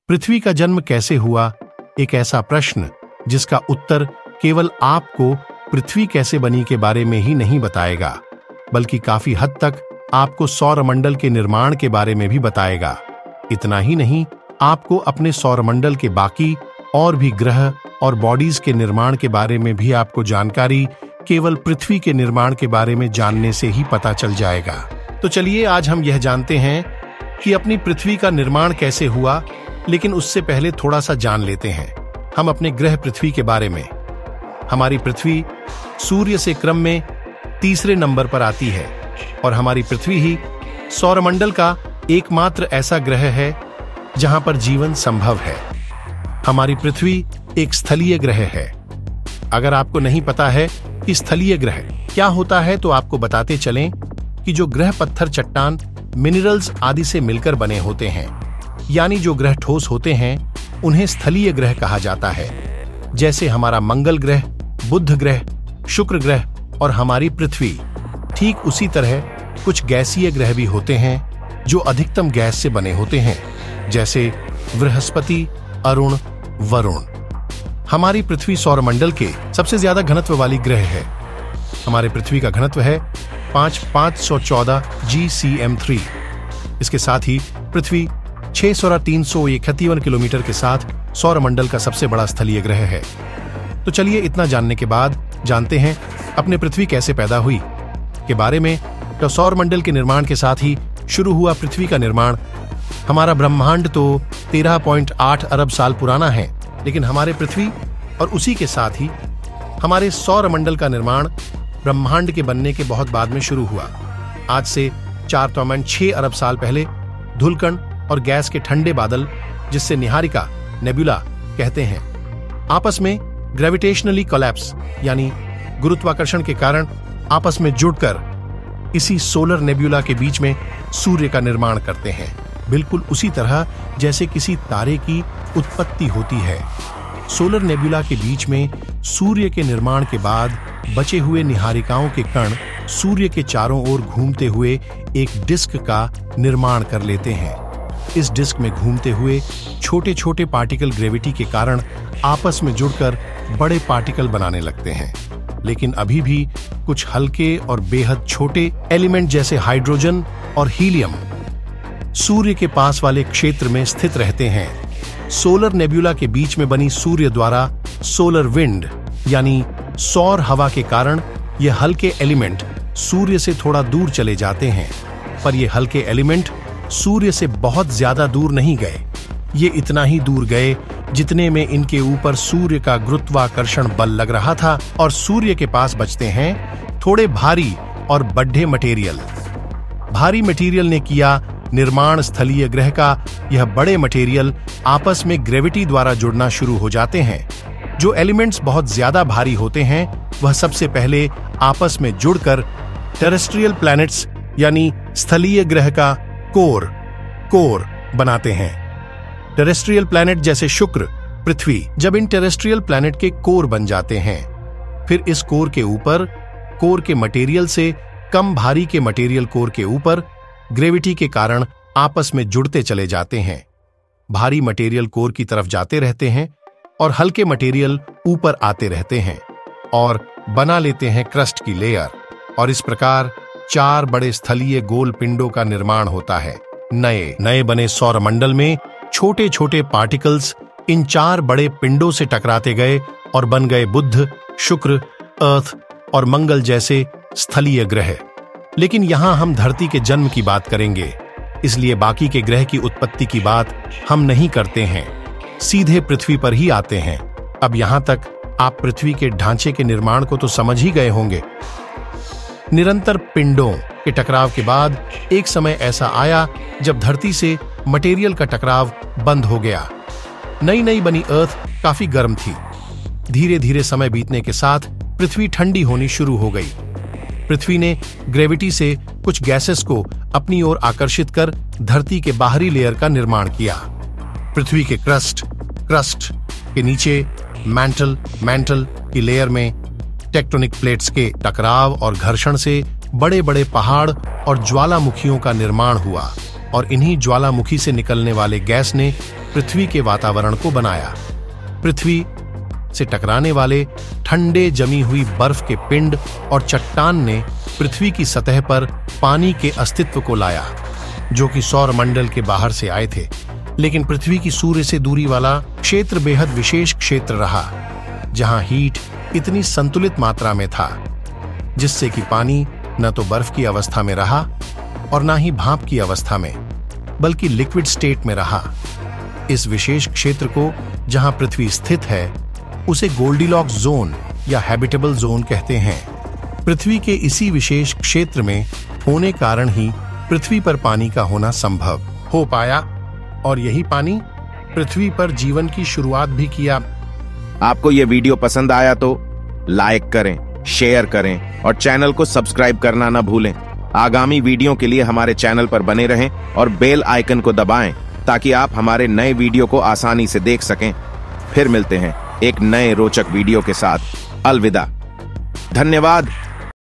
पृथ्वी का जन्म कैसे हुआ, एक ऐसा प्रश्न जिसका उत्तर केवल आपको पृथ्वी कैसे बनी के बारे में ही नहीं बताएगा, बल्कि काफी हद तक आपको सौरमंडल के निर्माण के बारे में भी बताएगा। इतना ही नहीं, आपको अपने सौरमंडल के बाकी और भी ग्रह और बॉडीज के निर्माण के बारे में भी आपको जानकारी केवल पृथ्वी के निर्माण के बारे में जानने से ही पता चल जाएगा। तो चलिए आज हम यह जानते हैं कि अपनी पृथ्वी का निर्माण कैसे हुआ, लेकिन उससे पहले थोड़ा सा जान लेते हैं हम अपने ग्रह पृथ्वी के बारे में। हमारी पृथ्वी सूर्य से क्रम में तीसरे नंबर पर आती है और हमारी पृथ्वी ही सौरमंडल का एकमात्र ऐसा ग्रह है जहां पर जीवन संभव है। हमारी पृथ्वी एक स्थलीय ग्रह है। अगर आपको नहीं पता है कि स्थलीय ग्रह क्या होता है तो आपको बताते चलें कि जो ग्रह पत्थर, चट्टान, मिनरल्स आदि से मिलकर बने होते हैं, यानी जो ग्रह ठोस होते हैं, उन्हें स्थलीय ग्रह कहा जाता है। जैसे हमारा मंगल ग्रह, बुध ग्रह, शुक्र ग्रह और हमारी पृथ्वी। ठीक उसी तरह कुछ गैसीय ग्रह भी होते हैं जो अधिकतम गैस से बने होते हैं, जैसे बृहस्पति, अरुण, वरुण। हमारी पृथ्वी सौरमंडल के सबसे ज्यादा घनत्व वाली ग्रह है। हमारे पृथ्वी का घनत्व है 514 GCm3। इसके साथ ही पृथ्वी 6,351 किलोमीटर के साथ सौरमंडल का सबसे बड़ा स्थलीय ग्रह है। तो चलिए इतना जानने के बाद जानते हैं अपने पृथ्वी कैसे पैदा हुई के बारे में। तो सौरमंडल के निर्माण के साथ ही शुरू हुआ पृथ्वी का निर्माण। हमारा ब्रह्मांड तो 13.8 अरब साल पुराना है, लेकिन हमारे पृथ्वी और उसी के साथ ही हमारे सौरमंडल का निर्माण ब्रह्मांड के बनने के बहुत बाद में शुरू हुआ। आज से 4.6 अरब साल पहले धूलकण और गैस के ठंडे बादल, जिससे निहारिका नेबुला कहते हैं, आपस में ग्रेविटेशनली कोलैप्स यानी गुरुत्वाकर्षण के कारण आपस में जुड़कर इसी सोलर नेबुला के बीच में सूर्य का निर्माण करते हैं। बिल्कुल उसी तरह जैसे किसी तारे की उत्पत्ति होती है। सोलर नेबुला के बीच में सूर्य के निर्माण के बाद बचे हुए निहारिकाओं के कण सूर्य के चारों ओर घूमते हुए एक डिस्क का निर्माण कर लेते हैं। इस डिस्क में घूमते हुए छोटे छोटे पार्टिकल ग्रेविटी के कारण आपस में जुड़कर बड़े पार्टिकल बनाने लगते हैं। लेकिन अभी भी कुछ हल्के और बेहद छोटे एलिमेंट जैसे हाइड्रोजन और हीलियम सूर्य के पास वाले क्षेत्र में स्थित रहते हैं। सोलर नेबुला के बीच में बनी सूर्य द्वारा सोलर विंड यानी सौर हवा के कारण ये हल्के एलिमेंट सूर्य से थोड़ा दूर चले जाते हैं, पर ये हल्के एलिमेंट सूर्य से बहुत ज्यादा दूर नहीं गए। ये इतना ही दूर गए जितने में इनके ऊपर सूर्य का गुरुत्वाकर्षण बल लग रहा था और सूर्य के पास बचते हैं थोड़े भारी और बड्ढे मटेरियल। भारी मटेरियल ने किया निर्माण स्थलीय ग्रह का। यह बड़े मटेरियल आपस में ग्रेविटी द्वारा जुड़ना शुरू हो जाते हैं। जो एलिमेंट्स बहुत ज्यादा भारी होते हैं वह सबसे पहले आपस में जुड़कर टेरेस्ट्रियल प्लैनेट्स यानी स्थलीय ग्रह का कोर बनाते हैं। टेरेस्ट्रियल प्लैनेट जैसे शुक्र, पृथ्वी जब इन टेरेस्ट्रियल प्लैनेट के कोर बन जाते हैं, फिर इस कोर के ऊपर कोर के मटेरियल से कम भारी के मटेरियल कोर के ऊपर ग्रेविटी के कारण आपस में जुड़ते चले जाते हैं। भारी मटेरियल कोर की तरफ जाते रहते हैं और हल्के मटेरियल ऊपर आते रहते हैं और बना लेते हैं क्रस्ट की लेयर, और इस प्रकार 4 बड़े स्थलीय गोल पिंडों का निर्माण होता है। नए बने सौरमंडल में छोटे छोटे पार्टिकल्स इन 4 बड़े पिंडों से टकराते गए और बन गए बुध, शुक्र, अर्थ और मंगल जैसे स्थलीय ग्रह। लेकिन यहां हम धरती के जन्म की बात करेंगे, इसलिए बाकी के ग्रह की उत्पत्ति की बात हम नहीं करते हैं, सीधे पृथ्वी पर ही आते हैं। अब यहां तक आप पृथ्वी के ढांचे के निर्माण को तो समझ ही गए होंगे। निरंतर पिंडों के टकराव के बाद एक समय ऐसा आया जब धरती से मटेरियल का टकराव बंद हो गया। नई बनी अर्थ काफी गर्म थी। धीरे धीरे समय बीतने के साथ पृथ्वी ठंडी होनी शुरू हो गई। पृथ्वी ने ग्रेविटी से कुछ गैसेस को अपनी ओर आकर्षित कर धरती के बाहरी लेयर का निर्माण किया। पृथ्वी के क्रस्ट के नीचे मैंटल की लेयर में टेक्टोनिक प्लेट्स के टकराव और घर्षण से बड़े बड़े पहाड़ और ज्वालामुखियों का निर्माण हुआ और इन्हीं ज्वालामुखी से निकलने वाले गैस ने पृथ्वी के वातावरण को बनाया। पृथ्वी से टकराने वाले ठंडे जमी हुई बर्फ के पिंड और चट्टान ने पृथ्वी की सतह पर पानी के अस्तित्व को लाया, जो कि सौर मंडल के बाहर से आए थे। लेकिन पृथ्वी की सूर्य से दूरी वाला क्षेत्र बेहद विशेष क्षेत्र रहा, जहां हीट इतनी संतुलित मात्रा में था जिससे कि पानी न तो बर्फ की अवस्था में रहा और न ही भाप की अवस्था में, बल्कि लिक्विड स्टेट में रहा। इस विशेष क्षेत्र को जहां पृथ्वी स्थित है उसे गोल्डीलॉक्स जोन या हैबिटेबल जोन कहते हैं। पृथ्वी के इसी विशेष क्षेत्र में होने कारण ही पृथ्वी पर पानी का होना संभव हो पाया और यही पानी पृथ्वी पर जीवन की शुरुआत भी किया। आपको यह वीडियो पसंद आया तो लाइक करें, शेयर करें और चैनल को सब्सक्राइब करना न भूलें। आगामी वीडियो के लिए हमारे चैनल पर बने रहें और बेल आइकन को दबाएं ताकि आप हमारे नए वीडियो को आसानी से देख सकें। फिर मिलते हैं एक नए रोचक वीडियो के साथ। अलविदा। धन्यवाद।